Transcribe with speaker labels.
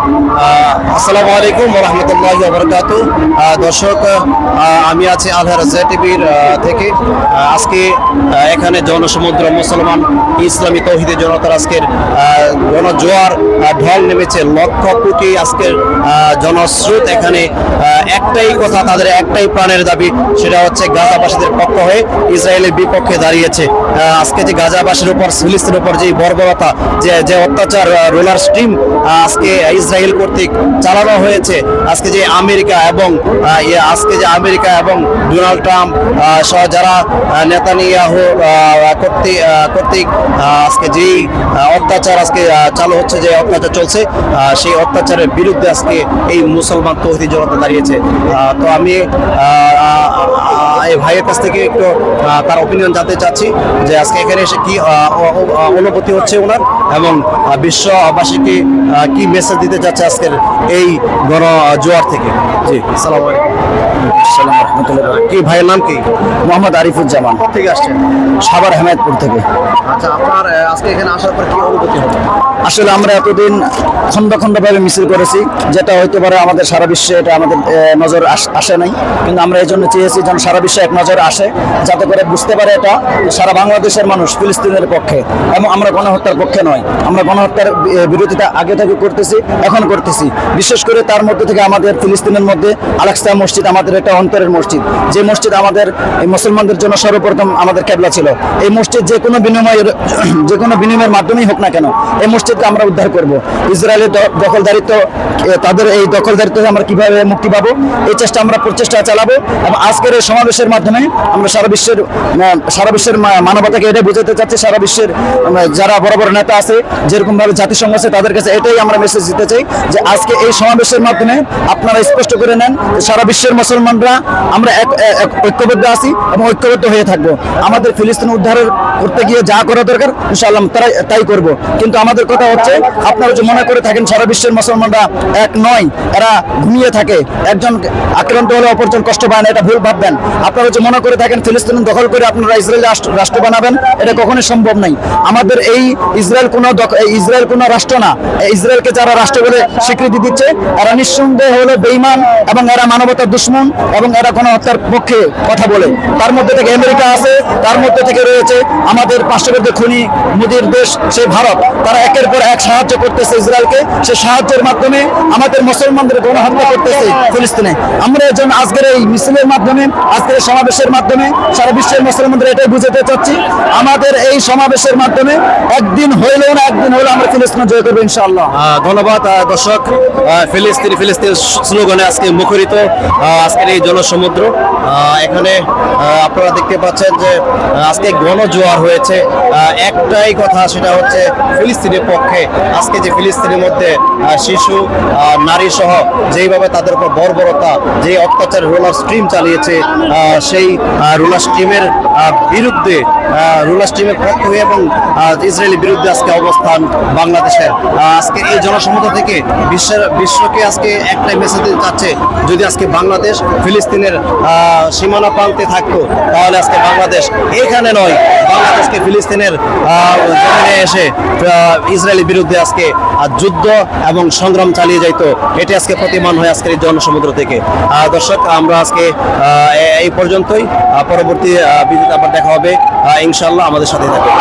Speaker 1: আসসালামু আলাইকুম ওয়া রাহমাতুল্লাহি ওয়া বারাকাতুহু। দর্শক, আমি আছি আলহার টিভির থেকে। আজকে এখানে জনসমুদ্র মুসলমান ইসলামী তৌহিদি জনতার আজকের গণজোয়ার ঢল নেমেছে, লক্ষ কোটি আজকের জনস্রোত। এখানে একটাই কথা, তাদের একটাই প্রাণের দাবি, সেটা হচ্ছে গাজাবাসীদের পক্ষ হয়ে ইসরায়েলের বিপক্ষে দাঁড়িয়েছে। আজকে যে গাজাবাসীর উপর, ফিলিস্তিনের উপর যে বর্বরতা, যে অত্যাচার রোলার স্ট্রিম আজকে ইসরায়েল কর্তৃক চালানো হয়েছে, আজকে যে আমেরিকা এবং ডোনাল্ড ট্রাম্প সহ যারা নেতানিয়াহু কর্তৃক আজকে যেই অত্যাচার আজকে চালু হচ্ছে, যে অত্যাচার চলছে, সেই অত্যাচারের বিরুদ্ধে আজকে এই মুসলমান তৌহিদি জনতা দাঁড়িয়েছে। তো আমি এই ভাইয়ের কাছ থেকে একটু তার অপিনিয়ন জানতে চাচ্ছি যে আজকে এখানে এসে কি অনুভূতি হচ্ছে ওনার, এবং বিশ্ববাসীকে কি মেসেজ দিতে চাচ্ছে আজকের এই গণজোয়ার থেকে। জি, আসসালামু আলাইকুম।
Speaker 2: আসসালামু রাহমাতুল্লাহ।
Speaker 1: কি ভাইয়ের নাম কি?
Speaker 2: মোহাম্মদ আরিফুজ্জামান,
Speaker 1: থেকে আসছেন?
Speaker 2: সাভার হেমায়তপুর থেকে।
Speaker 1: আচ্ছা, আপনার আজকে এখানে আসার পর কি অনুভূতি হলো?
Speaker 2: আসলে আমরা এতদিন খন্ড খণ্ডভাবে মিছিল করেছি, যেটা হইতে পারে আমাদের সারা বিশ্বে এটা আমাদের নজর আসে নাই, কিন্তু আমরা এই জন্য চেয়েছি যেন সারা বিশ্বে এক নজর আসে, যাতে করে বুঝতে পারে এটা সারা বাংলাদেশের মানুষ ফিলিস্তিনের পক্ষে, এবং আমরা গণহত্যার পক্ষে নয়। আমরা গণহত্যার বিরোধিতা আগে থেকে করতেছি, এখন করতেছি। বিশেষ করে তার মধ্যে থেকে আমাদের ফিলিস্তিনের মধ্যে আল-আকসা মসজিদ আমাদের একটা অন্তরের মসজিদ, যে মসজিদ আমাদের এই মুসলমানদের জন্য সর্বপ্রথম আমাদের কেবলা ছিল। এই মসজিদ যে কোনো বিনিময়ের মাধ্যমেই হোক না কেন, এই মসজিদকে আমরা উদ্ধার করব। ইসরায়েলের দখলদারিত্ব, তাদের এই দখলদারিত্ব আমরা কিভাবে মুক্তি পাবো, এই আমরা প্রচেষ্টা চালাবো। এবং আজকের এই সমাবেশের মাধ্যমে আমরা সারা বিশ্বের মানবতাকে এটাই বোঝাতে চাচ্ছি, সারা বিশ্বের যারা বড় বড় নেতা আছে, যেরকম ভাবে জাতিসংঘ আছে, তাদের কাছে এটাই আমরা মেসেজ দিতে চাই যে আজকে এই সমাবেশের মাধ্যমে আপনারা স্পষ্ট করে নেন সারা বিশ্বের মুসলমানরা আমরা ঐক্যবদ্ধ আছি এবং ঐক্যবদ্ধ হয়ে থাকবো। আমাদের ফিলিস্তিন উদ্ধারের করতে গিয়ে যা করা দরকার ইনশাআল্লাহ তাই করব। কিন্তু আমাদের কথা হচ্ছে, আপনারা যে মনে করে থাকেন সারা বিশ্বের মুসলমানরা এক নয়, এরা ঘুমিয়ে থাকে, একজন আক্রান্ত হলে অপরজন কষ্ট পায় না, এটা ভুল ভাববেন। আপনারা যে মনে করে থাকেন ফিলিস্তিন দখল করে আপনারা ইসরায়েল রাষ্ট্র বানাবেন, এটা কখনোই সম্ভব নাই। আমাদের এই ইসরায়েল কোনো রাষ্ট্র না। ইসরায়েলকে যারা রাষ্ট্র বলে স্বীকৃতি দিচ্ছে, এরা নিঃসন্দেহ হলো বেঈমান, এবং এরা মানবতার দুশমন, এবং এরা গণহত্যার পক্ষে কথা বলে। তার মধ্যে থেকে আমেরিকা আছে, তার মধ্যে থেকে রয়েছে আমাদের পার্শ্ববর্তী খনি মোদির দেশ সেই ভারত। তারা একের পর এক সাহায্য করতেছে ইসরায়েলকে, সে সাহায্যের মাধ্যমে আমাদের মুসলমানদের গণহত্যা করতেছে ফিলিস্তিনে। আমরা এজন আজকের এই মিছিলের মাধ্যমে, আজকের সমাবেশের মাধ্যমে সারা বিশ্বের মুসলমানদের এটাই বুঝাতে চাচ্ছি, আমাদের এই সমাবেশের মাধ্যমে একদিন হইলেও আমরা ফিলিস্তিন জয় করবো ইনশাআল্লাহ।
Speaker 1: ধন্যবাদ। দর্শক, ফিলিস্তিন স্লোগানে আজকে মুখরিত আজকের এই জনসমুদ্র। এখানে আপনারা দেখতে পাচ্ছেন যে আজকে গণজোয়ার হয়েছে, একটাই কথা, সেটা হচ্ছে ফিলিস্তিনের পক্ষে। আজকে যে ফিলিস্তিনের মধ্যে শিশু, নারী সহ যেইভাবে তাদের উপর বর্বরতা, যে অত্যাচার রোলার স্ট্রিম চালিয়েছে, সেই রোলার স্ট্রিমের বিরুদ্ধে, রোলার স্ট্রিমের পক্ষ হয়ে এবং ইসরায়েলের বিরুদ্ধে আজকে অবস্থান বাংলাদেশের। আজকে এই জনসমুদ্র থেকে বিশ্বকে আজকে একটাই মেসেজ দিতে চাচ্ছে, যদি আজকে বাংলাদেশ ফিলিস্তিনের সীমানা প্রান্তে থাকতো, তাহলে আজকে বাংলাদেশ এখানে নয়, বাংলাদেশকে ফিলিস্তিনের জমিনে এসে ইসরায়েলের বিরুদ্ধে আজকে যুদ্ধ এবং সংগ্রাম চালিয়ে যাইত। এটি আজকে প্রতিমান হয় আজকের এই জনসমুদ্র থেকে। দর্শক, আমরা আজকে এই পর্যন্তই। পরবর্তী ভিডিওতে আবার দেখা হবে ইনশাআল্লাহ। আমাদের সাথে থাকবে।